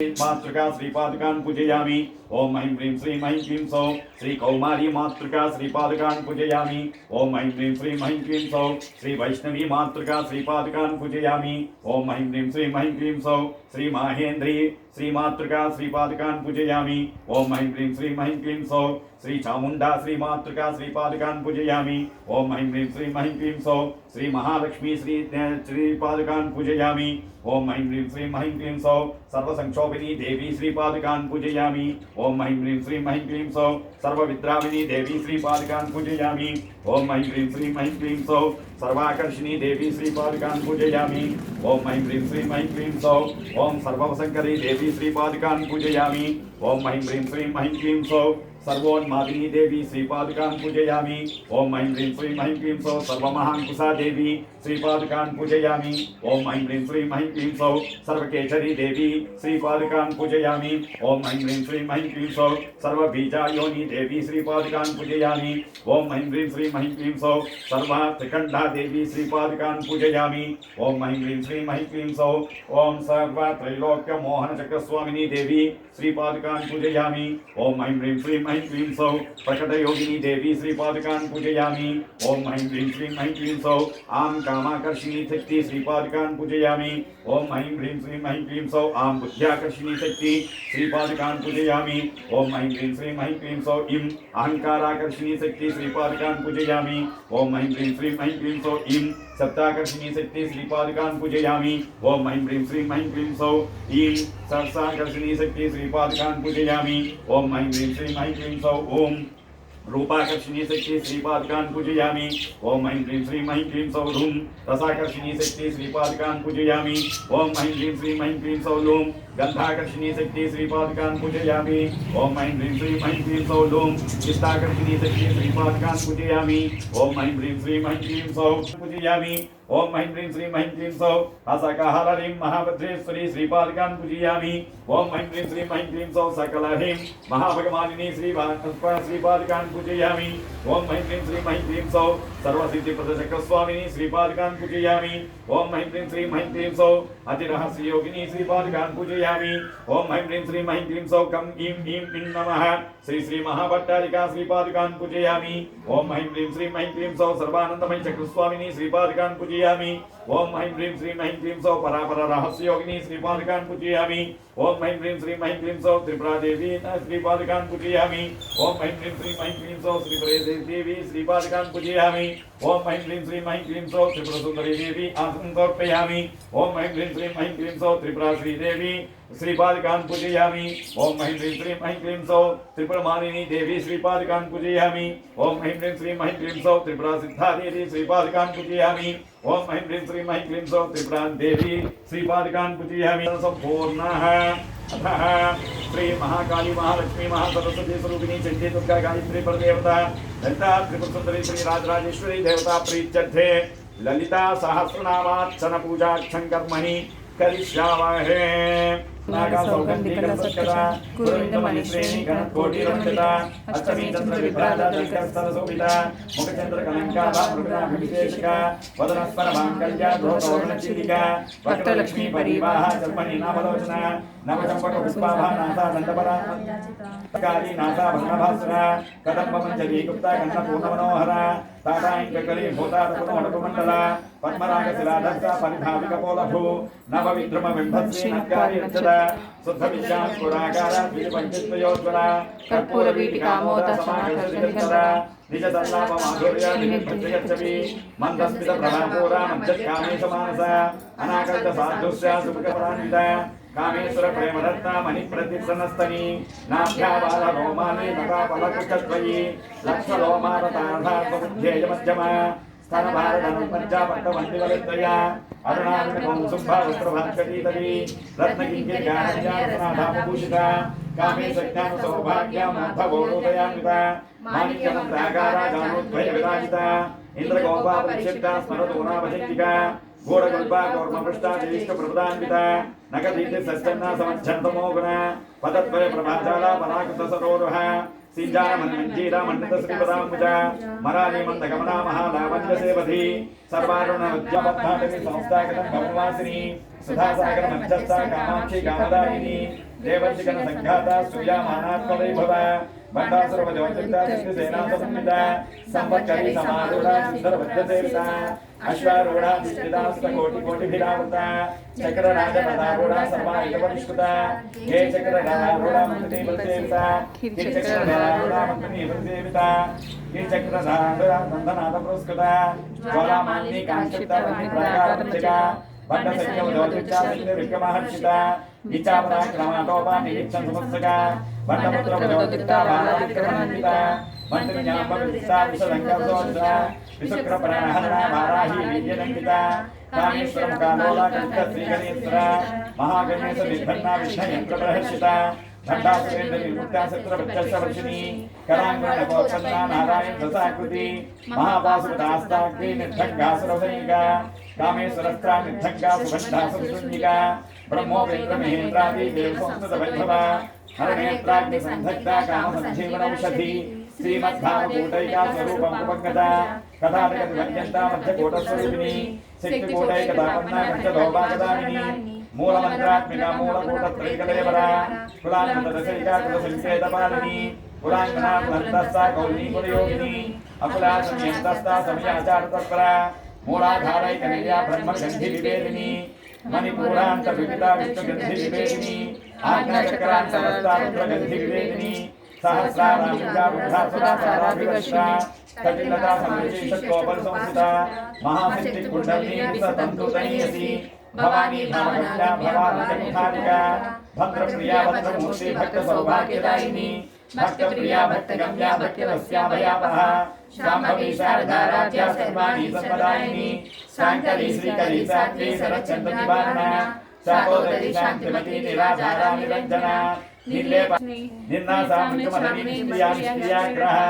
मातृका श्रीपादकान् पूजयामि। ओम ऐं ह्रीं श्रीं ऐं क्लीं सौः श्री कौमारी मातृका श्रीपादकान् पूजयामि। ओम ऐं ह्रीं श्रीं ऐं क्लीं सौः श्री वैष्णवी मातृका श्रीपादकान् पूजयामि। ओम ऐं ह्रीं श्रीं ऐं क्लीं सौः श्री माहेन्द्री श्री मातृका श्रीपादकान् पूजयामि। ओम ऐं ह्रीं श्रीं ऐं क्लीं सौः श्री चामुण्डा श्री मातृका श्रीपादकान् पूजयामि। ओम ऐं ह्रीं श्रीं ऐं क्लीं सौः श्री महालक्ष्मी श्रीपादकान् पूजयामि। ओम ऐं ह्रीं श्रीं ऐं क्लीं सौः सर्वसंक्षोभिनी देवी श्रीपादकान् पूजयामि। ओम ऐं ह्रीं श्रीं ऐं क्लीं सौः सर्वविद्राविनी देवी श्रीपादकान् पूजयामि। ओम ऐं ह्रीं श्रीं ऐं क्लीं सौः सर्वाकर्षिणी देवी श्रीपादकान् पूजयामि। ओम ऐं ह्रीं श्रीं ऐं क्लीं सौः ओम सर्ववशङ्करी देवी श्रीपादकान् पूजयामि। ओम ऐं ह्रीं श्रीं ऐं क्लीं सौः सर्वोन्मादिनी देवी श्रीपादकान् पूजयामि। ओम ऐं ह्रीं श्रीं ऐं क्लीं सौः सर्वमहाङ्कुशा देवी श्रीपादकान् पूजयामि। ओम ऐं ह्रीं श्रीं ऐं क्लीं सौः सर्वकेशरी देवी श्रीपादकान् पूजयामि। ओम ऐं ह्रीं श्रीं ऐं क्लीं सौः सर्वबीजायोनि देवी श्रीपादकान् पूजयामि। ओम ऐं ह्रीं श्रीं ऐं क्लीं सौः सर्वत्रिकण्ठा देवी श्रीपादकान् पूजयामि। ओम ऐं ह्रीं श्रीं ऐं क्लीं सौः ओम सर्वत्रैलोक्यमोहनचक्रस्वामिनी देवी श्रीपादकान् पूजयामि। ओम ऐं ह्रीं श्रीं ऐं क्लीं सौः प्रकटयोगिनी देवी श्रीपादकान् पूजयामि। ओम ऐं ह्रीं श्रीं ऐं क्लीं सौः आं कामाकर्षिणी शक्ति श्रीपादकान् पूजयामि। ओम ऐं ह्रीं श्रीं ऐं क्लीं सौः आं बुद्ध्याकर्षिणी शक्ति श्रीपादकान् पूजयामि। ओम ऐं ह्रीं श्रीं ऐं क्लीं सौः इं अहंकाराकर्षिणी शक्ति श्रीपादकान् पूजयामि। ओम ऐं ह्रीं श्रीं ऐं क्लीं सौः इं सप्ताकर्षिणी शक्ति श्रीपादकान् पूजयामि। ओम ऐं ह्रीं श्रीं ऐं क्लीं सौः ईं सहस्राकर्षिणी शक्ति श्रीपादकान् पूजयामि। ओम ऐं ह्रीं श्रीं ऐं क्लीं सौः ओम रूपाकर्षिणी शक्ति श्रीपादकान् पूजयामि। ओम ऐं ह्रीं श्रीं ऐं क्लीं सौः लूं रसाकर्षिणी शक्ति श्रीपादकान् पूजयामि। ओम ऐं ह्रीं श्रीं ऐं क्लीं सौः लूं गन्धाकर्षिणी शक्ति श्रीपादकान् पूजयामि। ओम ऐं ह्रीं श्रीं ऐं क्लीं सौः लूं चित्ताकर्षिणी शक्ति श्रीपादकान् पूजयामि। ओम ऐं ह्रीं श्रीं ऐं क्लीं सौः पूजयामि। ओम ऐं ह्रीं श्रीं ऐं क्लीं सौः असकहररीं महाभद्रेश्वरी श्रीपादकान् पूजयामि। ओम ऐं ह्रीं श्रीं ऐं क्लीं सौः सकलह्रीं महाभगवानिनी श्रीपादकान् पूजयामि। ओम ऐं ह्रीं श्रीं ऐं क्लीं सौः सर्वसिद्धिप्रदचक्रस्वामिनी श्रीपादकान् पूजयामि। ओम ऐं ह्रीं श्रीं ऐं क्लीं सौः अतिरहस्ययोगिनी श्रीपादकान् पूजयामि। ओम ऐं ह्रीं श्रीं ऐं क्लीं सौः कं ईं ईं ईं नमः श्री श्री महाभट्टारिका श्रीपादकान् पूजयामि। ओम ऐं ह्रीं श्रीं ऐं क्लीं सौः सर्वानन्दमयी चक्रस्वामिनी श्रीपादकान् पूजयामि। ओम ऐं ह्रीं श्रीं ऐं क्लीं सौः परापर रहस्ययोगिनी श्रीपादकान् पूजयामि। ओम ऐं ह्रीं श्रीं ऐं क्लीं सौः त्रिपुरा देवी श्रीपादकान् पूजयामि। ओम ऐं ह्रीं श्रीं ऐं क्लीं सौः श्रीप्रिया देवी श्रीपादकान् पूजयामि। ओम ऐं ह्रीं श्रीं ऐं क्लीं सौः त्रिपुरसुन्दरी देवी आसनं समर्पयामि। ओम ऐं ह्रीं श्रीं ऐं क्लीं सौः त्रिपुरा श्रीदेवी श्रीपादकान् पूजयामि। ओम ऐं ह्रीं श्रीं ऐं क्लीं सौः त्रिपुरमालिनी देवी श्रीपादकान् पूजयामि। ओम ऐं ह्रीं श्रीं ऐं क्लीं सौः त्रिपुरा सिद्धा देवी श्रीपादकान् पूजयामि। ओम ऐं ह्रीं श्रीं ऐं क्लीं सौः त्रिपुरा देवी श्रीपादकान् पूजयामि। संपूर्णः अतः श्री महाकाली महालक्ष्मी महासरस्वती स्वरूपिणी चंडी दुर्गा गायत्री परदेवता ललिता त्रिपुरसुंदरी श्री राजराजेश्वरी देवता प्रीत्यर्थे ललिता सहस्रनामार्चन पूजाक्षं कर्मणि करिष्यामहे। नागासौगन्धिकरसत्करा कुरुविन्दमणिश्रेणी गणकोटिरमण्डिता अष्टमी चन्द्रविभ्राजलकरसरसोभिता मुखचन्द्रकलङ्काभामृगणाभिषेचिका वदनस्परमाङ्गल्या धोतवर्णचिलिका वक्रलक्ष्मी परिवाहा जन्मनि नामलोचना नवचम्पकपुष्पाभा नासा दण्डपरा काली नासा भस्मभासुरा कदम्बमञ्जरी गुप्ता गन्धपूर्णमनोहरा ताटाङ्ककली भूता तपनोडपमण्डला पद्मरागशिलाधक्का परिधाविकपोलभू नवविद्रुमबिम्भश्री नक्कारी रक्षता शुद्धविद्यास्फुराकारा द्विपञ्चत्वयोज्वला कर्पूरवीटिकामोदा समाकर्षणिकरा निजसल्लापमाधुर्या निमित्तगच्छति मन्दस्मितप्रभापूरा मज्जत्कामेशमानसा अनाकल्पसाधुस्या सुमुखपरान्विता कामेश्वर प्रेमदत्ता मणिप्रतिसनस्तनी नाभ्याबाल रोमानि नटापलकुचत्वयी लक्षलोमारतार्थात्मबुद्धेयमध्यमा स्तनभारतनुपञ्चापट्टवन्दिवलित्रया अरुणाविणकं शुम्भावस्त्रभास्कटीतली रत्नकिङ्किर्याहत्यारत्नाधामभूषिता कामेशज्ञानसौभाग्यमाधवोदयान्विता माणिक्यमन्त्राकारा गानोद्वयविराजिता इन्द्रगोपापरिक्षिप्ता स्मरतोनाभजन्तिका घोरगल्पा कौर्मपृष्टा ज्येष्ठप्रभुदान्विता नगदीति सस्यन्ना समच्छन्तमोगुणा पदद्वय प्रभाजाला पराकृतसरोरुहा सिञ्जानमन्मञ्जीरामण्डितश्रीपदाम्बुजा मराली मन्दगमना महालावण्यसेवधी सर्वारुणमध्यपद्माटवी संस्थागतं भवनवासिनी सुधासागरमध्यस्था कामाक्षी कामदायिनी देवर्षिकन संघाता सूर्यामानात्मवैभव बंडासुरवजोचिता सिद्धिसेना समन्विता संवत्करी समारूढ़ा सुंदरवज्रसेविता अश्वारूढ़ा दिष्टिदास्तकोटिकोटिभिरावृता चक्रराजपदारूढ़ा सर्वायुधपरिष्कृता हे चक्ररारूढ़ा मन्त्रिबलसेविता हे चक्ररारूढ़ा मन्त्रिबलसेविता हे चक्ररारूढ़ा नन्दनाथपुरस्कृता ज्वालामालिनी कांक्षिप्ता वह्निप्राकारपञ्चका बंडसंख्यवजोचिता सिद्धिविक्रमहर्षिता इच्छापराक्रमाटोपा निरीक्षण समस्तका बंडपुत्रवजोचिता बालाविक्रमान्विता मंत्रिज्ञापविदिता विषदङ्करसोचिता विशुक्रप्राणहरणा वाराही वीर्यदण्डिता कामेश्वरं कालोला कण्ठश्रीगणेश्वरा महागणेश निर्भन्ना विष्णयन्त्रप्रहर्षिता भट्टासुरेन्द्र निर्मुक्ता शत्रवक्षवर्षिणी कराङ्गणपोत्पन्ना नारायण रसाकृति महापाशुपदास्ताग्नि निर्धङ्गासुरसैनिका कामेश्वरस्त्रा निर्धङ्गा सुभद्धासुरशून्यिका ब्रह्मोपेन्द्र महेन्द्रादि देवसंस्कृतवैभवा हरनेत्राग्नि संधग्धा कामसञ्जीवनौषधी श्रीमद्भागवतैका स्वरूपं उपगता कथाटकनिवर्यन्ता मध्यकोटस्वरूपिणी शक्तिकोटैकतापन्ना पञ्चदौभागदायिनी मूलमन्त्रात्मिका मूलकूटत्रैकलेवरा कुलान्नतदशैका कुलसंकेतपालिनी कुलाङ्गना कुलन्तस्था गौरी कुलयोगिनी अकुला संयन्तस्था समयाचारतत्परा मूलाधारैकनिल्या ब्रह्मगन्धि विवेदिनी मणिपूरान्त विविधा विष्णुगन्धि विवेदिनी आज्ञाचक्रान्तरस्था रुद्रगन्धि विवेदिनी सहस्रारामिका बुद्धासुरा साराभिवशिता कटिलता समृचिषट्कोपरिसंस्थिता महासिद्धि कुण्डलिनी विसतन्तुतनीयसी भवानी भावगम्या भवानन्दमुखारिका भद्रप्रिया भद्रमूर्ति भक्तसौभाग्यदायिनी भक्तप्रिया भक्तगम्या भक्तिरस्या भयावहा शाम्भवी शारदा राज्या सर्वाणि सम्पदायिनी शाङ्करी श्रीकरी सात्वी शरच्चन्द्रनिवारणा शाकोदरी शान्तिमती निराधारा निरञ्जना निर्नासामृतमधनी निष्क्रिया निष्क्रियाग्रहा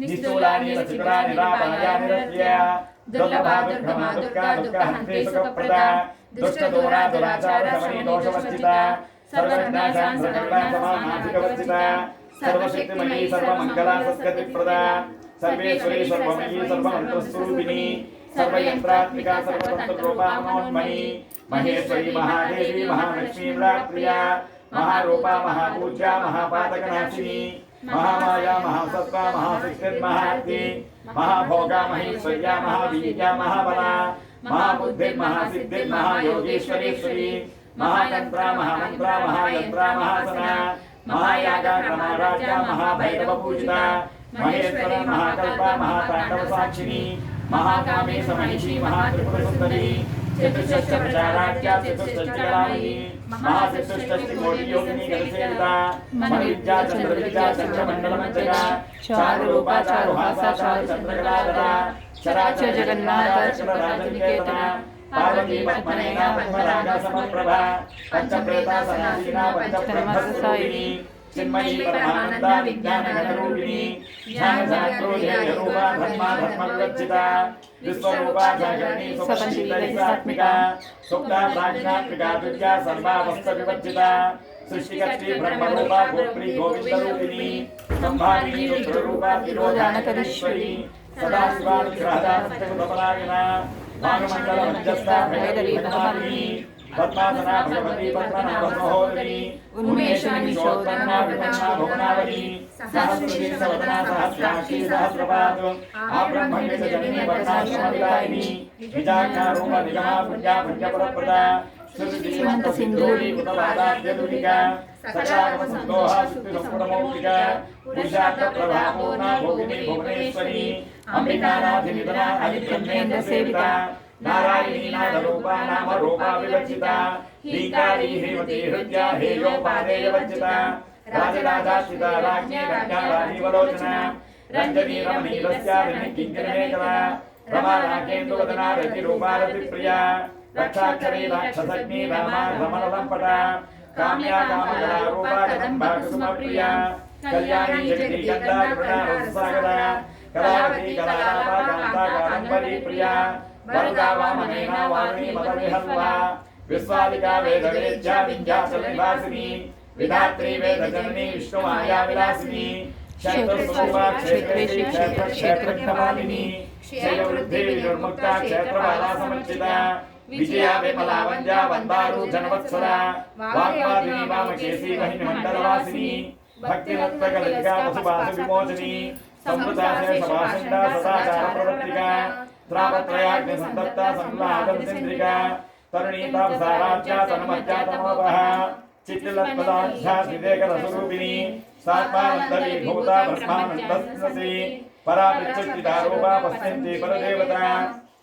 निस्तूलानि रचिकरा निरापाया निरत्या दुर्लभा दुर्गमा दुःखा दुःखहन्त्री सुखप्रदा दुष्टदूरा दुराचार शमनी दोषवर्जिता सर्वविघ्नाशां सकलां समानाधिकवर्जिता सर्वशक्तिमयी सर्वमङ्गला सद्गतिप्रदा सर्वेश्वरी सर्वमयी सर्वमन्त्रस्वरूपिणी सर्वयन्त्रात्मिका सर्वतन्त्ररूपा मनोन्मयी महेश्वरी महादेवी महालक्ष्मी विराट्प्रिया महारूपा महापूज्या महापातकनाशिनी महामाया महासत्ता महाशक्तिर्महार्ति महाभोगा महेश्वर्या महावीर्या महाबला महाबुद्धिर्महासिद्धिर्महायोगेश्वरीश्वरी महातन्त्रा महामन्त्रा महायन्त्रा महासना महायागा महाराजा महाभैरवपूजिता महेश्वरी महाकल्पा महाताण्डवसाक्षिणी महाकामे समहिषी महात्रिपुरसुन्दरी चतुष्षष्ठ प्रजाराज्या चतुष्षष्टिकलायिनी महाचतुष्षष्टिकोटियोगिनी गणसेविता मनोविद्या चन्द्रविद्या चन्द्रमण्डलमञ्जगा चारुरूपा चारुहासा चारुचन्द्रकलाधरा चराचर जगन्नाथ चक्रराजनिकेतना पार्वती पद्मनयना पद्मरागा समप्रभा पंचप्रेता सनासीना पंचब्रह्मस्वरूपिणी चिन्मयी परमानंदा विज्ञानघनरूपिणी ज्ञानधनत्रोधेयरूपा धर्मा धर्मविवर्जिता विश्वरूपा जागरणी सुपंचीतैसात्मिका सुप्ता प्राज्ञात्मिका दुर्गा सर्वावस्थविवर्जिता सृष्टिकर्त्री ब्रह्मरूपा गोत्री गोविन्दरूपिणी संभारिणी रुद्ररूपा तिरोधानकरीश्वरी सदाशिवा विग्रहदा सत्यकुतपरायणा भानुमण्डलमध्यस्था भैरवी पद्मालिनी पद्मासना भगवती पद्मनाभसहोदरी उन्मेषनिमिषोत्पन्ना विपन्ना भुवनावली सहस्रवती सवदना सहस्राक्षी सहस्रपाद आब्रह्मण्यजननी वर्णाश्रमविदायिनी विजाज्ञारूपा निगमा पुण्या पुण्यपरप्रदा श्रुतिश्रीमन्त सिन्धूरी कृतवादाद्यदुरिका सकागमसन्दोहा श्रुतिसम्पुटमौक्तिका पुरुषार्थप्रभापूर्णा भोगिनी भुवनेश्वरी अम्बिकानाधिनिधना हरिब्रह्मेन्द्रसेविता नारायणी नादरूपा नामरूपा विवर्जिता हीकारी हेमती हृद्या हेयोपादेयवर्जिता राजराजाश्रिता राज्ञे रज्ञाराजीवलोचना रञ्जनी रमणीरस्या रमणीकिङ्करमेकला रमा राकेन्दुवदना रतिरूपा रतिप्रिया रक्षाक्षरी राक्षसग्नि रामा रमणलम्पटा काम्या कामकलारूपा कदम्बा कुसुमप्रिया कल्याणी जगदीगन्धा कृणा रससागरा कलावती कलालापा कान्ता कादम्बरी प्रिया वरदा वामनेना वारुणी मदविहल्वा विश्वालिका वेदवेद्या विन्ध्याचलनिवासिनी विधात्री वेदजननी विष्णुमाया विलासिनी क्षेत्रस्वरूपा क्षेत्रेषु क्षेत्रक्षेत्रज्ञमालिनी क्षयवृद्धि विनिर्मुक्ता क्षेत्रबाला समर्चिता विजया विमला वंजा वंदारू जनवत्सरा वाग्वादिनी वामकेशी वहिनी मंडलवासिनी भक्तिरत्नकलिका वसुवास विमोचनी समृता शेषभाषिता सदाचार प्रवर्तिका त्रावत्रयाग्नि संदत्ता संलादनचंद्रिका तरुणीता साराज्या तन्मज्जा तमोपः चित्तलत्पदाध्या विवेकरसरूपिणी सात्मानन्दवी भूता ब्रह्मानन्दस्ति परावृच्छितारूपा पश्यन्ति परदेवता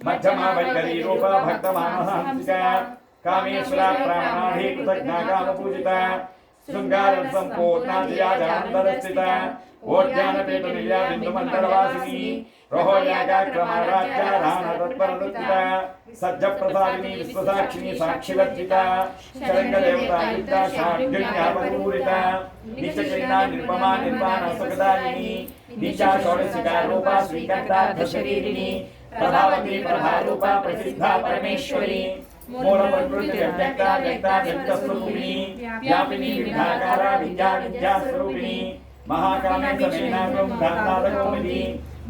मध्यमा वैखरी रूपा भक्तमानहंसिका कामेश्वरा प्राणाढी कृतज्ञा कामपूजिता शृंगार संपूर्णा दिया जानन्दरस्थिता ओज्ञानपीठ निल्या बिन्दुमण्डलवासिनी रोहयागा क्रमराज्या राणा तत्परदत्तिता सज्ज प्रसादिनी विश्वसाक्षिणी साक्षिवर्जिता शरंगदेवता युक्ता शाढ्युन्यापपूरिता नित्यचैना निर्ममा निर्वाण सुखदायिनी नीचा षोडशिका रूपा श्रीकंठार्धशरीरिणी प्रभावती प्रभारूपा प्रसिद्धा परमेश्वरी मूल प्रकृति अव्यक्ता व्यक्ता व्यक्तस्वरूपिणी व्यापिनी विद्याकारा विद्या विद्यास्वरूपिणी महाकामे समेना ब्रह्मानंदकौमुदी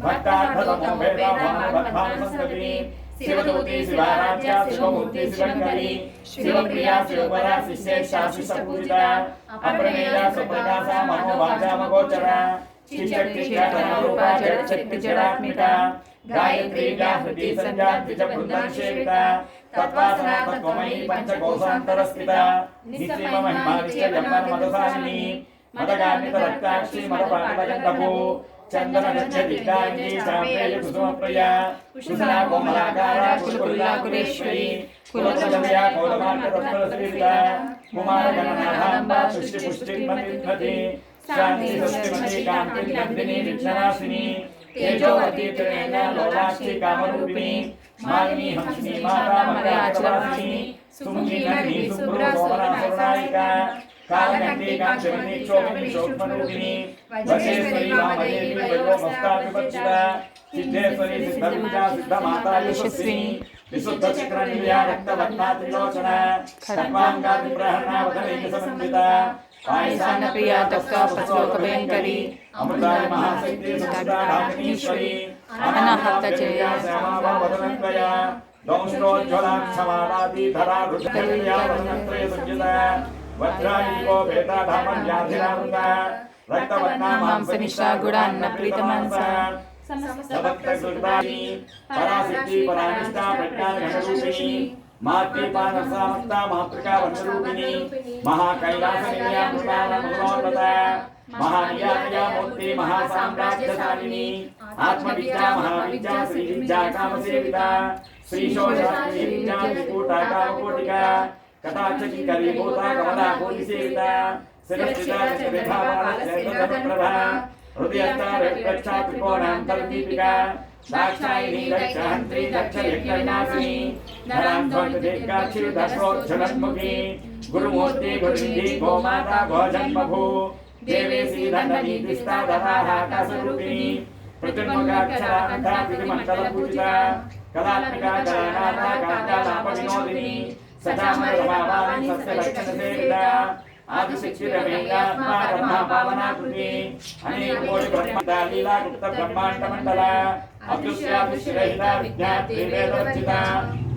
भक्तार्थतमो वेदा भानुभक्तानुसंगतिनी शिवदूती शिवाराध्या शिवमूर्ति शिवंकरी शिवप्रिया शिवपरा शिष्येक्षा शिष्यपूजिता अप्रमेया सुप्रकाशा मनोभाजा मगोचरा चिच्चक्तिरूपा जडशक्ति जडात्मिका गायत्री व्याहृति संजाति च वृंदन सेविता तत्वासना तत्वमयी पंचकोशांतरस्थिता नित्यम महिमानिश्च जन्मन मदसानिनी मदगान्वित रक्ताक्षी मदपाटलगंधभू चंदन गच्छदिकांगी साम्प्रेय कुसुमप्रिया कुशला कोमलाकारा कुलकुल्ला कुलेश्वरी कुलतलया कोलमार्गतत्परस्थिता कुमारगणनाभाम्बा सृष्टिपुष्टिर्मतिर्मति शांति सृष्टिमती कांति नंदिनी विघ्ननाशिनी तेजोवती त्रिनेत्र लोलाक्षी कामरूपिणी मालिनी हंसिनी माता मंगलाचलवासिनी सुमुखी नंदिनी सुब्रा सोमना सोनायिका कालकंठी कांचनी क्षोभिनी शोभमरूपिणी वशेश्वरी वामदेवी वैभवमस्ताभिवर्जिता सिद्धेश्वरी सिद्धविद्या सिद्धमाता यशस्विनी विशुद्ध चक्रनिलया रक्तवर्णा त्रिलोचना खड्वांगा विप्रहरणा वदनैक समन्विता आयसान प्रिया तस्का पुष्पोक भयंकरी अमृताय महाशक्ति सुधाधामनीश्वरी अनाहत जया श्यामा वदनत्रया दंष्ट्रोज्ज्वला क्षमानादि धरा रुद्रया वदनत्रय संयुता वज्रायुगो भेदा धामन्याधिरावृता रक्तवर्णा मांसनिष्ठा गुणान्न प्रीतमांसा समस्तकृतानि परासिद्धि परानिष्ठा प्रज्ञानघनरूपिणी मातृपानसामस्ता मातृका वंशरूपिणी महाकैलासनिलया मृतानमनोन्नता महानियामया मूर्ति महासाम्राज्यशालिनी आत्मविद्या महाविद्या श्रीविद्या कामसेविता श्रीशोषात्मी विद्या त्रिकूटा कामकोटिका कटाक्षी करीभूता कमला कोटिसेविता शिरस्थिता चक्रभावानप्रभा हृदयस्था रक्षा त्रिकोणान्तर्दीपिका दाक्षायिनी दक्षहन्त्री दक्षयज्ञनाशिनी नरान्ध्वन्तदेकाक्षी दशोज्ज्वलन्मुखी गुरुमूर्ति गुरुनिधि गोमाता गोजन्मभू देवेशी धननीतिस्था धराहाकाशरूपिणी प्रतिर्मुखाक्षरान्ता प्रतिमण्डलपूजिता कलात्मिका कलानाथा कान्तालापविनोदिनी सदामरभावानि सस्यलक्षणसेविता आदिशक्तिरमेयात्मा ब्रह्मा पावनाकृति अनेककोटि ब्रह्माण्डा लीलागुप्त ब्रह्माण्डमण्डला अदृश्यादिशिरहिता विज्ञात्री वेदवर्जिता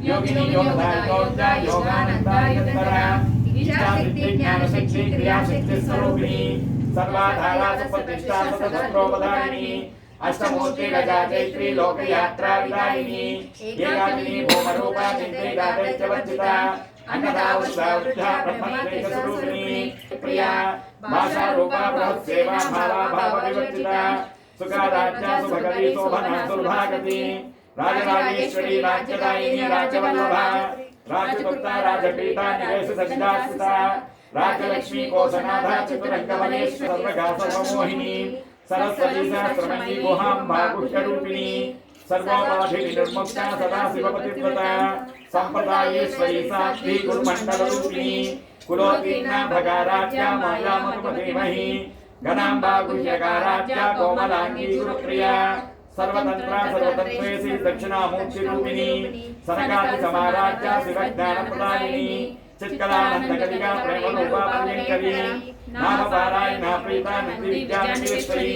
योगिनी योगधारितोज्जा योगानन्दा यत्परा इष्टासिद्धि ज्ञानशक्ति क्रियाशक्ति स्वरूपिणी सर्वाधारा सुप्रतिष्ठा सततत्रोपधारिणी अष्टमूर्ति गजाचैत्री लोकयात्रा विदायिनी एकाकिनी भूमरूपा चिन्तिकादैत्यवर्जिता अन्नदावृद्धा ब्रह्मणेकस्वरूपिणी प्रिया भाषा रूपा बृहत्सेवा भावा भावविवर्जिता सुखादाच्या सुभगवी शोभना सुलभागति राजराजेश्वरी राज्यदायिनी राज्यवल्लभा राजपुत्रा राजपीता निवेश सज्जास्थिता राज्यलक्ष्मी कोशनाथा चतुरंगमलेश्वर सर्वगासर्वमोहिनी सरस्वती सहस्रमयी गुहाम्बा गुह्यरूपिणी सर्वोपाधिनिर्मुक्ता सदा शिवपतिव्रता संप्रदायेश्वरी साध्वी गुरुमण्डलरूपिणी कुलोत्तीर्णा भगाराज्या मायामनुमधीमहि गणाम्बा गुह्यकाराज्या कोमलांगी गुरुप्रिया सर्वतंत्रा सर्वतंत्रेसी दक्षिणामूर्तिरूपिणी सनकादि समाराज्या शिवज्ञानप्रदायिनी चित्कलानंदकलिका प्रेमरूपा पर्यङ्करी नामपारायण प्रीता नन्दिविद्यानन्देश्वरी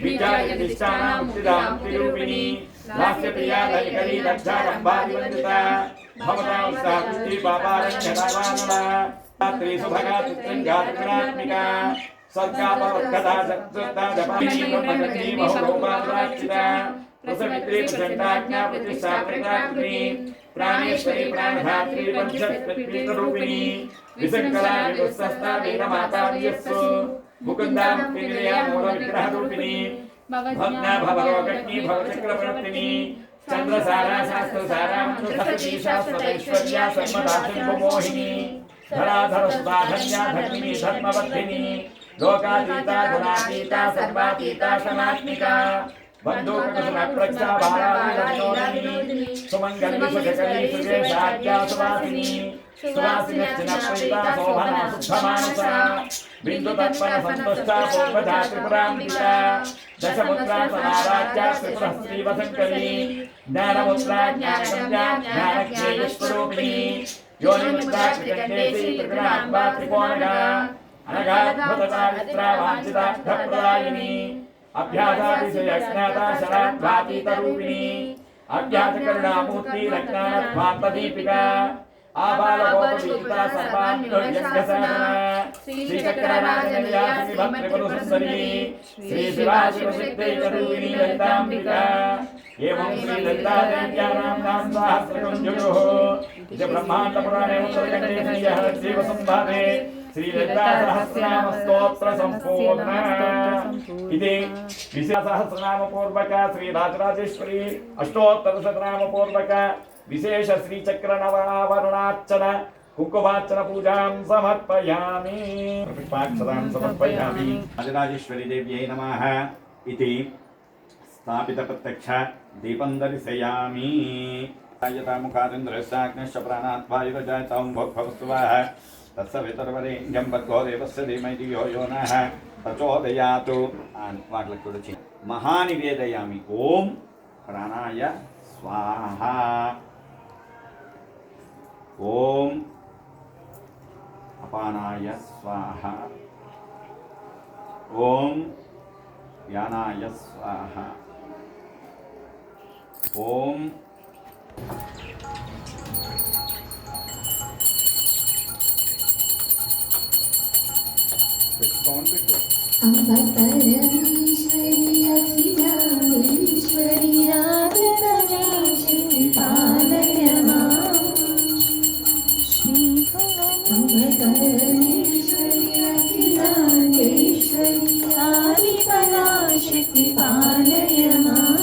विद्याजनिष्ठाना मुक्तिदा मुक्तिरूपिणी लास्यप्रिया लयकरी लक्षारम्भादिवन्दिता भवता उत्साहपुष्टि पापारण्यदावानला रात्रि सुभगा चित्रङ्गात्मनात्मिका स्वर्गापवत्कथा चतुर्था जपानी ब्रह्मचर्यी बहुरूपाद्राक्षिता प्रसवित्री प्रचण्डाज्ञा प्रतिष्ठा प्रदात्री प्राणेश्वरी प्राणधात्री पंचरूपिणी विशंकरा विदुस्सस्ता वीरमाता वियस्सु मुकुंदा मुक्तिनिलया मूलविग्रहरूपिणी भग्ना भवरोगज्ञी भवचक्रवर्तिनी चंद्रसारा शास्त्रसारा मंत्रसती शाश्वतैश्वर्या सर्वदासिंभुमोहिनी धराधर सुधाधन्या धर्मिणी धर्मवर्धिनी लोकातीता गुणातीता सर्वातीता सनात्मिका बंधुकुशलप्रक्षा भाराविनोदिनी सुमंगली सुजकली सुजेशाद्या सुवासिनी सुवासिनश्चिनप्रीता शोभना शुद्धमानसा बिन्दुतत्पन सन्तुष्टा पूर्वजा त्रिपुराम्बिका दशमुद्रा समाराज्या त्रिपुरः श्रीवसङ्करी ज्ञानमुद्रा ज्ञानगम्या ज्ञानज्ञेयस्वरूपिणी योनिमुद्रा त्रिकण्डेशी त्रिपुराम्बा त्रिकोणगा अनघाद्भुतता वित्रा वाञ्छितार्थप्रदायिनी अभ्यासादिशयज्ञाता शराद्वातीतरूपिणी अभ्यासकरुणामूर्ति लग्नानध्वान्तदीपिका आबालगोपदीपिका सर्वान्योर्यज्ञसाधना श्रीचक्रराजनिलयासिनिभत्रिपुरसुन्दरी श्रीशिवाशिवसिद्धैकरूपिणी ललिताम्बिका एवं श्रीललितादेव्यानां नाम सहस्रकुञ्जुः इति ब्रह्माण्डपुराणे उत्तरखण्डे श्रीवसंवादे श्रीललितासहस्रनाम स्तोत्र संपूर्ण इति विशेषसहस्रनाम पूर्वक श्रीराजराजेश्वरी अष्टोत्तरशतनाम पूर्वक विशेष श्रीचक्र नवावरणार्चन कुकुमार्चन पूजां समर्पयामि पुष्पाक्षतां समर्पयामि। राजराजेश्वरी देव्यै नमः इति स्थापित प्रत्यक्ष दीपं दर्शयामि। यथा मुखादिन्द्रस्याग्निश्च प्राणात् वायुरजायतां भोक्भवस्तुवः तत्सवितर्वरेण्यं भर्गो देवस्य धीमहि धियो यो नः प्रचोदयातु। वाक्లకు కూడా महानिवेदयामि। ओम प्राणाय स्वाहा, ओम अपानाय स्वाहा, ओम व्यानाय स्वाहा, ओम अम्बपरमेश्वरी अखिलांडेश्वरी राजराजेश्वरी पालय मां। अम्बपरमेश्वरी अखिलांडेश्वरी आदिपराशक्ति पालय मां।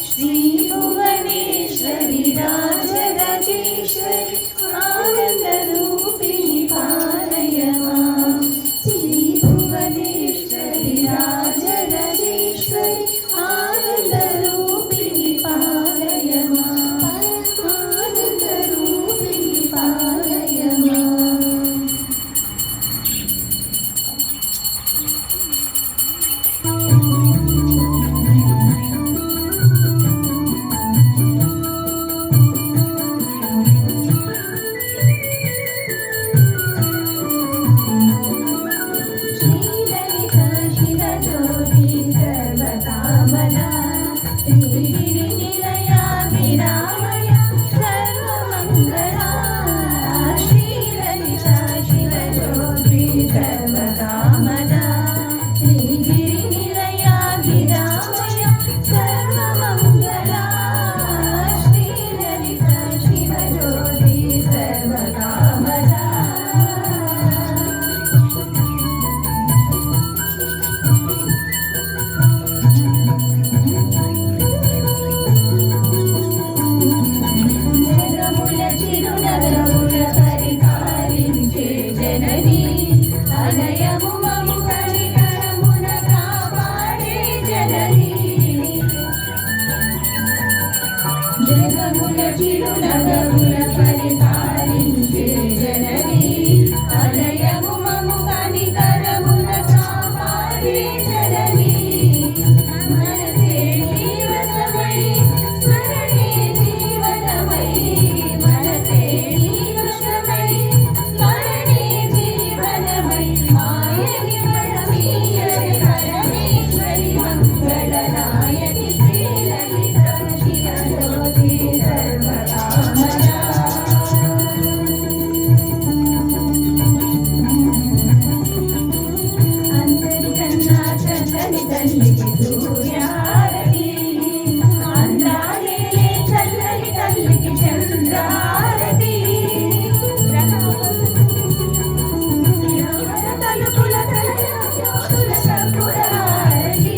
श्री भुवनेश्वरी राजराजेश्वरी आनंदरूपिणी पालय मां। श्री भुवनेश्वरी राजराजेश्वरी आनंदरूपिणी पालय मां। आनंदरूपिणी पालय मां। श्री చల్లని తల్లికి సూర్యారతి అందాలేలే చల్లని తల్లికి చంద్రారతి తలుపుల జ్యోతుల కర్పూరహారతి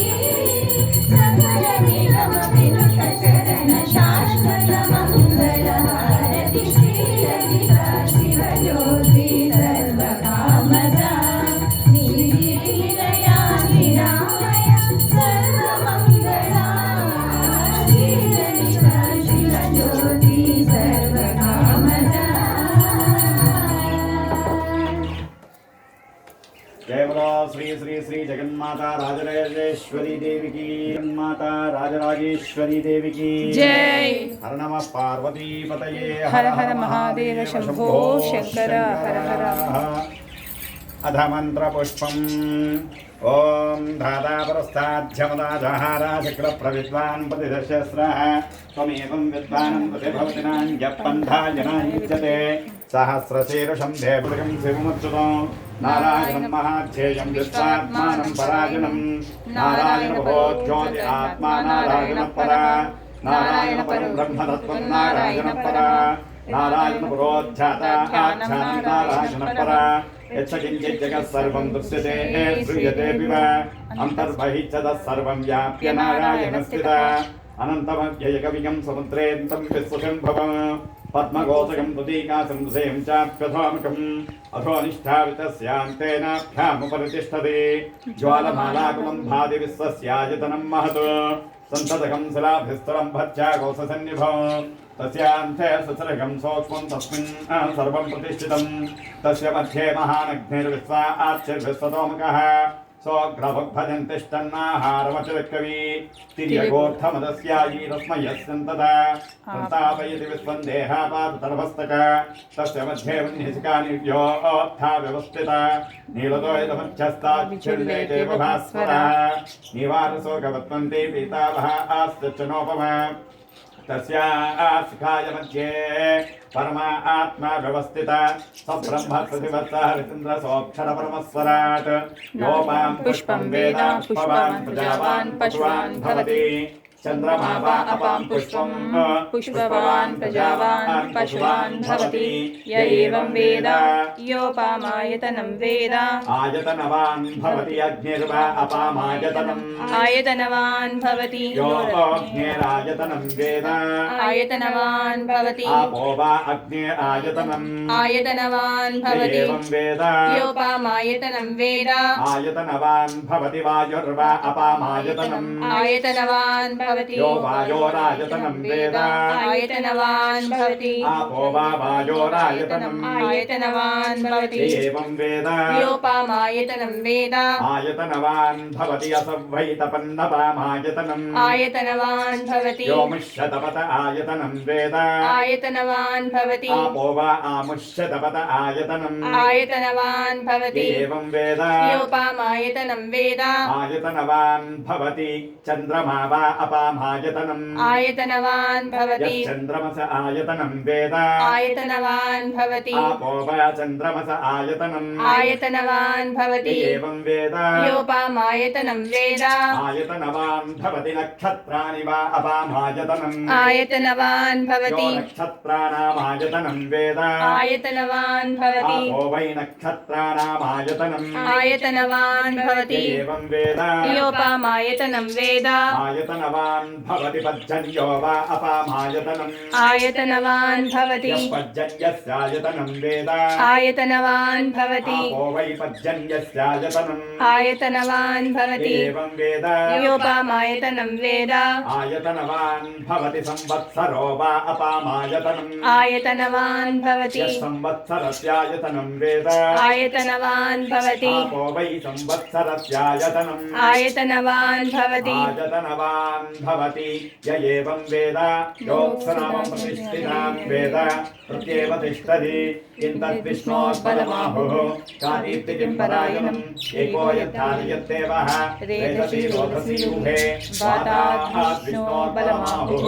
సకల నిగమ వినుత చరణ శాశ్వత మంగళహారతి శ్రీలలితా శివజ్యోతి సర్వకామదా నిలయా నిరామయ సర్వమంగళా శ్రీలలితా శివజ్యోతి సర్వకామదా जय बोलो श्री श्री श्री जगन्माता राजराजेश्वरी देवी की जगन्माता राजराजेश्वरी देवी की जय। हर नमः पार्वती पतये हर हर महादेव शंभो शंकर हर हर। अध मंत्र पुष्पम ओम धाता पुरस्ताद्यमदा जहारा शक्र प्रविद्वान् प्रतिदशस्रः त्वमेवं विद्वानं प्रतिभवति नान्यपन्थायनायुज्यते सहस्रशीर्षं देवृगं शिवमुच्युतं नारायणं महाध्येयं विश्वात्मानं परायणं नारायणभोज्योति आत्मा नारायणः परा नारायणपरं ब्रह्मतत्त्वं नारायणः परा नारायणपुरोध्याता आख्यानं नारायणः परा यच्चकिञ्चित् जगत् सर्वं दृश्यते श्रूयतेऽपि वा अन्तर्बहिश्चतः सर्वं व्याप्य नारायणस्थितः अनन्तमव्ययकविगं समुद्रेऽन्तं विश्वशम्भवम् पद्मघोषकं प्रतीकासं दृशेयं चाप्यथोमुखम् अथोनिष्ठावितस्यान्तेनाभ्यामुपरितिष्ठते ज्वालमालाकुलं भाति विश्वस्यायतनं महत् संसदकं शिलाभिस्तरं भर्च्याघोषसन्निभं तस्यान्ते ससर्गं सूक्ष्मं तस्मिन् सर्वं प्रतिष्ठितं तस्य मध्ये महानग्निर्विश्वा आर्चिर्विश्वतोमुखः सोऽग्रभजन्तिष्ठन्नाहारमचविकवि तिर्यगोत्थमदस्यायीरस्मयस्सन्तता संस्थापयति विश्वं देहापादतर्भस्तक तस्य मध्ये वह्निशिखा निर्योत्था व्यवस्थिता नीलदोयदमध्यस्ताच्छिल्लेतेव भास्वरः निवारशोकवत्वन्ते पीतावः आस्त्यचनोपमा तस्या शिखाय मध्ये परमा आत्मा व्यवस्थिता सब्रह्म प्रतिवत्सः हरिचन्द्रसोऽक्षर परमस्वराट् योपां पुष्पं वेद पुष्पवान् प्रजावान् पशुवान् भवति चन्द्रमा वा अपां पुष्पं पुष्पवान् प्रजावान् पशुवान् भवति य एवं वेद योपामायतनं वेद आयतनवान् भवति अग्निर्वा अपामायतनम् आयतनवान् भवति योऽग्निरायतनं वेद आयतनवान् भवति आपो वा अग्निरायतनम् आयतनवान् भवति एवं वेद योपामायतनं वेद आयतनवान् भवति वायुर्वा अपामायतनम् आयतनवान् भवति यो वायोरायतनं वेद आयतनवान् भवति आपो वा वायोरायतनम् आयतनवान् भवति एवं वेद योपामायतनं वेद आयतनवान् भवति असवैतपन्नपामायतनम् आयतनवान् भवति यो मुष्यतपत आयतनं वेद आयतनवान् भवति आपो वा आमुष्यतपत आयतनम् आयतनवान् भवति एवं वेद योपामायतनं वेद आयतनवान् भवति चन्द्रमा वा अपामायतनम् आयतनवान् भवति यश्चन्द्रमस आयतनं वेद आयतनवान् भवति आपो वा चन्द्रमस आयतनम् आयतनवान् भवति एवं वेद योपामायतनं वेद आयतनवान् भवति नक्षत्राणि वा अपामायतनम् आयतनवान् भवति यो नक्षत्राणामायतनं वेद आयतनवान् भवति आपो वै नक्षत्राणामायतनम् आयतनवान् भवति एवं वेद योपामायतनं वेद आयतनवान् भवति पर्जन्यो वा अपामायतनम् आयतनवान् भवति यः पर्जन्यस्यायतनं वेद आयतनवान् भवति आपो वै पर्जन्यस्यायतनम् आयतनवान् भवति एवं वेद योपामायतनं वेद आयतनवान् भवति संवत्सरो वा अपामायतनम् आयतनवान् भवति यः संवत्सरस्यायतनं वेद आयतनवान् भवति आपो वै संवत्सरस्यायतनम् आयतनवान् भवति आयतनवान् भवति य एवं वेद योऽक्षरामं प्रतिष्ठितां वेद प्रत्येव तिष्ठति किं तद्विष्णोर्परमाहुः कादीप्तिकिं परायणम् एको यद्धारयत्येवः रेतसि रोधसि यूहे वाताद्विष्णोर्परमाहुः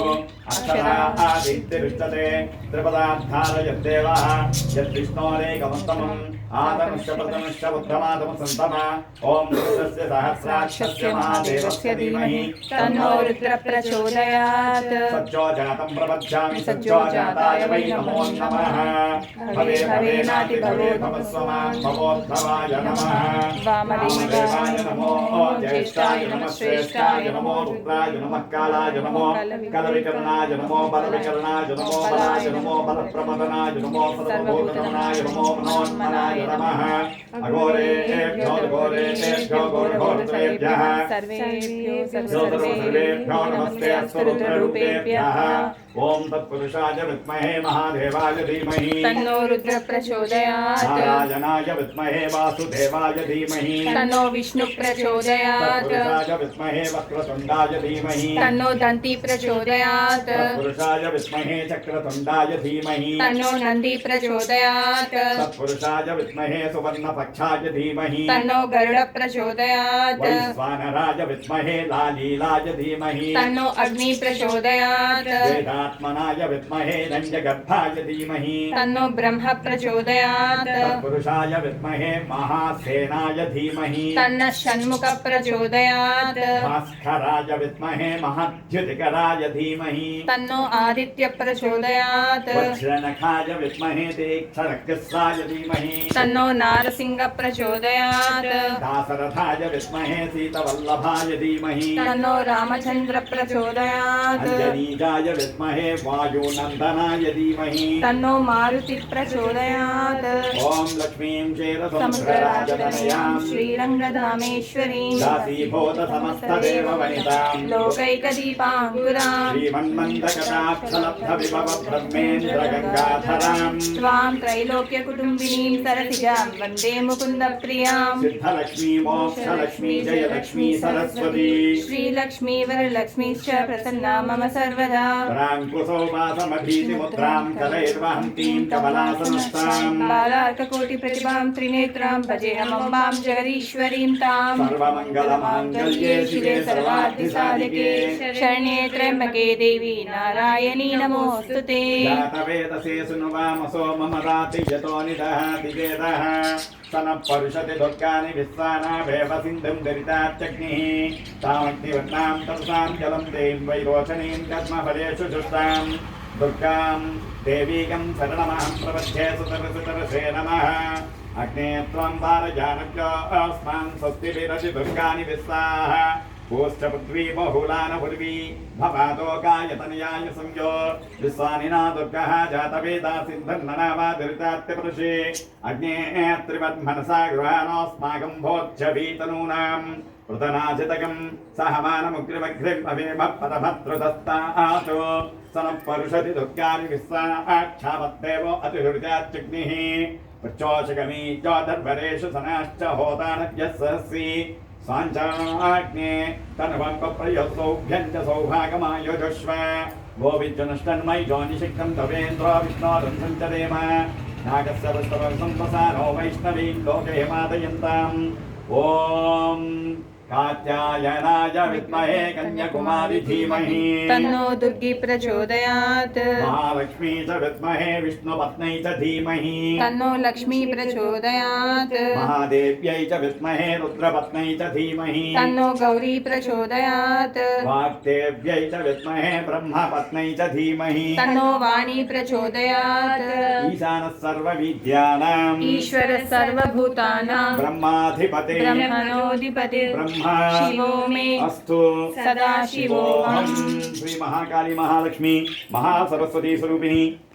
अक्षरादित्यरुच्यते त्रिपदाद्धारयत्येवः यद्विष्णोरेकमुत्तमम् आतनुश्च प्रतनुश्च बुद्धमातमसन्तम ॐ रुद्रस्य सहस्राक्षस्य महादेवस्य धीमहि तन्नो रुद्र प्रचोदयात् सज्जो जातं प्रपद्यामि सज्जो जाताय वै नमो नमः भवे भवे नाति भवे भवस्वमां भवोद्भवाय नमः वामदेवाय नमो ज्येष्ठाय नमः श्रेष्ठाय नमो रुद्राय नमः कालाय नमो कलविकरणाय नमो बलविकरणाय नमो बलाय नमो बलप्रमदनाय नमो सर्वभूतगमनाय नमो मनोन्मनाय नमः अघोरेभ्यो घोरेभ्यो घोरघोरत्रेभ्यः सर्वेभ्यो नमस्ते अस्तु रुद्ररूपेभ्यः ॐ तत्पुरुषाय विद्महे महादेवाय धीमहि तन्नो रुद्र प्रचोदयात् नारायणाय विद्महे वासुदेवाय धीमहि तन्नो विष्णु प्रचोदयात् तत्पुरुषाय विद्महे वक्रतुण्डाय धीमहि तन्नो दन्ती प्रचोदयात् तत्पुरुषाय विद्महे चक्रतुण्डाय धीमहि तन्नो नन्दी प्रचोदयात् तत्पुरुषाय विद्महे सुवर्णपक्षाय धीमहि तन्नो गरुड प्रचोदयात् वैश्वानराय विद्महे लालीलाय धीमहि तन्नो अग्नि प्रचोदयात् वेदात्मनाय विद्महे नञ्जगर्भाय धीमहि तन्नो ब्रह्म प्रचोदयात् तत्पुरुषाय विद्महे महासेनाय धीमहि तन्न षण्मुख प्रचोदयात् भास्कराय विद्महे महद्युतिकराय धीमहि तन्नो आदित्य प्रचोदयात् वज्रनखाय विद्महे तीक्ष्णकृत्स्राय धीमहि तन्नो नारसिंह प्रचोदयात् दासरथाय विद्महे सीतवल्लभाय धीमहि तन्नो रामचन्द्र प्रचोदयात् अञ्जनीजाय विद्महे वायुनन्दनाय धीमहि तन्नो मारुति प्रचोदयात् ॐ लक्ष्मीं चेरसमुद्रराजतनयां श्रीरङ्गधामेश्वरीं दासीभूत समस्तदेववनितां लोकैकदीपाङ्कुरां श्रीमन्मन्दकटाक्षलब्धविभव ब्रह्मेन्द्रगङ्गाधरां त्वां त्रैलोक्यकुटुम्बिनीं सरसिजां वन्दे मुकुन्दप्रियां सिद्धलक्ष्मी मोक्षलक्ष्मी जयलक्ष्मी सरस्वती श्रीलक्ष्मी वरलक्ष्मीश्च प्रसन्ना मम सर्वदा पराङ्कुशोपासमभीतिमुद्रां करैर्वहन्तीं कमलासनस्तां बालार्ककोटिप्रतिभां त्रिनेत्रां भजेऽहमम्बां जगदीश्वरीं तां सर्वमङ्गलमाङ्गल्ये शिवे सर्वार्थिसाधिके शरण्ये त्र्यम्बके देवी नारायणी नमोऽस्तु ते जातवेदसे सुनुवामसो मम राति यतो निदहाति वेदः सनः परुषति दुर्गानि विश्वानाभेव सिन्धुं दरिताच्चग्निः तामग्निवर्णां तपसां जलं दें वैरोचनीं कर्मफलेषु जुष्टां दुर्गां देवीकं शरणमहं प्रपद्ये सुतरसे नमः अग्ने त्वं वारजानभ्यो अस्मान् स्वस्ति विरति दुर्गानि विश्वाः गोष्ठपृथ्वी बहुलानपुर्वी भवादोकायतनयाय संयो विश्वानिना दुर्गः जातवेदा सिन्धन्ननावादिरितात्यपुरुषे अग्ने त्रिवद्मनसा गृहाणोऽस्माकं भोज्यवीतनूनां पृतनाजितकं सहमानमुग्रिमग्रिम् अवेम पदभद्रुदस्तात् सनः परुषति दुर्गानि विश्वाक्षावत्देवो अतिहृत्याच्चग्निः पृच्छोषगमी चोदर्भरेषु सनाश्च होतानद्यः सहस्री साञ्चाग्ने तन्वङ्कप्रयसौभ्यं च सौभागमायुजुष्व गोविद्यनुष्टन्मयि जोनिषिक्तं तवेन्द्रो विष्णोरं सञ्चरेम नागस्य वृष्टवसंवसानो वैष्णवीं लोकहेमादयन्ताम् ॐ कात्यायनाय विद्महे कन्याकुमारी धीमहि तन्नो दुर्गी प्रचोदयात् महालक्ष्मी च विद्महे विष्णुपत्न्यै च धीमहि तन्नो लक्ष्मी प्रचोदयात् महादेव्यै च विद्महे रुद्रपत्न्यै च धीमहि तन्नो गौरी प्रचोदयात् वाग्देव्यै च विद्महे ब्रह्मपत्न्यै च धीमहि तन्नो वाणी प्रचोदयात् ईशानः सर्वविद्यानाम् ईश्वर सर्वभूतानां ब्रह्माधिपते ब्रह्मणोऽधिपति ब्रह्मा शिवो मे अस्तु सदा शिवोऽहम् श्री महाकाली महालक्ष्मी महासरस्वती स्वरूपिणी